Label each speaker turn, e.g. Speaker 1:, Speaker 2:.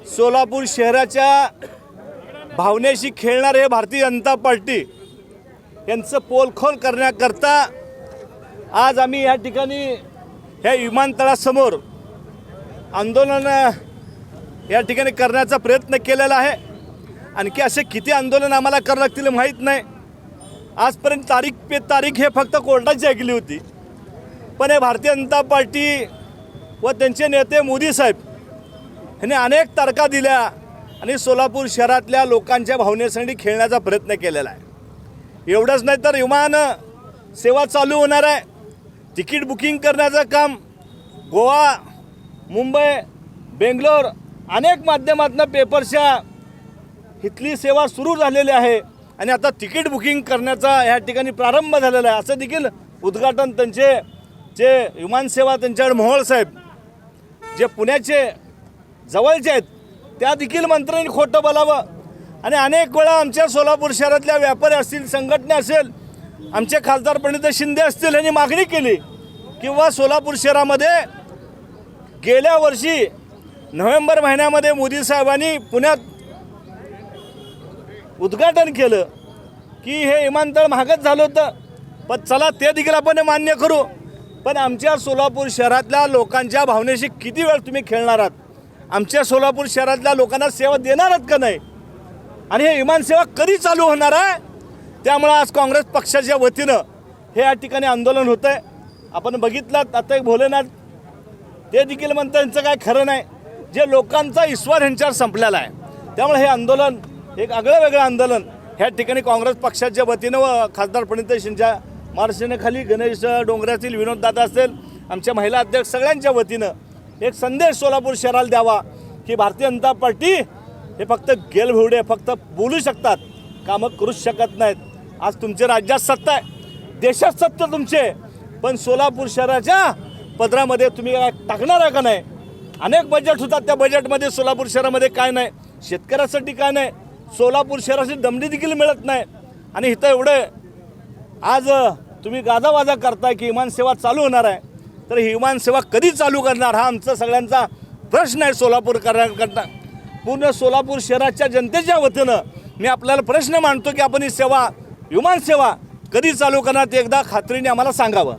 Speaker 1: सोलापूर शहराच्या भावनेशी खेळणारे हे भारतीय जनता पार्टी यांचं पोलखोल करण्याकरता आज आम्ही या ठिकाणी ह्या विमानतळासमोर आंदोलन या ठिकाणी करण्याचा प्रयत्न केलेला आहे। आणखी असे किती आंदोलन आम्हाला करावं लागतील माहीत नाही। आजपर्यंत तारीख पे तारीख हे फक्त कोर्टाची ऐकली होती, पण हे भारतीय जनता पार्टी व त्यांचे नेते मोदी साहेब यांनी अनेक तारखा दिल्या आणि सोलापूर शहरातल्या लोकांच्या भावनेसाठी खेळण्याचा प्रयत्न केलेला आहे। एवढंच नाही तर विमान सेवा चालू होणार आहे, तिकीट बुकिंग करण्याचं काम गोवा, मुंबई, बेंगलोर अनेक माध्यमातून पेपरच्या इथली सेवा सुरू झालेली आहे आणि आता तिकीट बुकिंग करण्याचा या ठिकाणी प्रारंभ झालेला आहे। असं देखील उद्घाटन त्यांचे जे विमानसेवा त्यांच्याकडे मोहोळ साहेब जे पुण्याचे जवळचे आहेत त्या देखील मंत्र्यांनी खोटं बोलावं आणि अनेक वेळा आमच्या सोलापूर शहरातल्या व्यापारी असतील, संघटना असेल, आमचे खासदार प्रणित शिंदे असतील यांनी मागणी केली किंवा सोलापूर शहरामध्ये गेल्या वर्षी नोव्हेंबर महिन्यामध्ये मोदी साहेबांनी पुण्यात उद्घाटन केलं की हे विमानतळ महागच झालं होतं, पण चला ते देखील आपण मान्य करू, पण आमच्या सोलापूर शहरातल्या लोकांच्या भावनेशी किती वेळ तुम्ही खेळणार आहात? आमच्या सोलापूर शहरातल्या लोकांना सेवा देणार आहात का नाही? आणि हे विमानसेवा कधी चालू होणार आहे? त्यामुळे आज काँग्रेस पक्षाच्या वतीनं हे या ठिकाणी आंदोलन होतं आहे। आपण बघितलं आता एक भोलेनाथ ते देखील म्हणतात यांचं काय खरं नाही, जे लोकांचा विश्वास यांच्यावर संपलेला आहे। त्यामुळे हे आंदोलन एक आगळं वेगळं आंदोलन ह्या ठिकाणी काँग्रेस पक्षाच्या वतीनं व खासदार प्रणित शिंदेच्या मार्गदर्शनाखाली गणेश डोंगरातील विनोददादा असेल, आमच्या महिला अध्यक्ष सगळ्यांच्या वतीनं एक संदेश सोलापूर शहराला द्यावा की भारतीय जनता पार्टी हे फक्त गेलभिवडे फक्त बोलू शकतात, कामं करूच शकत नाहीत। आज तुमच्या राज्यात सत्ता आहे, देशात सत्ता तुमचे, पण सोलापूर शहराच्या पदरामध्ये तुम्ही काय टाकणार आहे का नाही? अनेक बजेट होतात, त्या बजेटमध्ये सोलापूर शहरामध्ये काय नाही, शेतकऱ्यासाठी काय नाही, सोलापूर शहराची दमडी देखील मिळत नाही। आणि इथं एवढं आज तुम्ही गाजावाजा करताय की विमानसेवा चालू होणार आहे, तर ही विमानसेवा कधी चालू करणार हा आमचा सगळ्यांचा प्रश्न आहे। सोलापूरकरांकरता पूर्ण सोलापूर शहराच्या जनतेच्या वतीनं मी आपल्याला प्रश्न मांडतो की आपण ही सेवा विमानसेवा कधी चालू करणार ते एकदा खात्रीने आम्हाला सांगावं।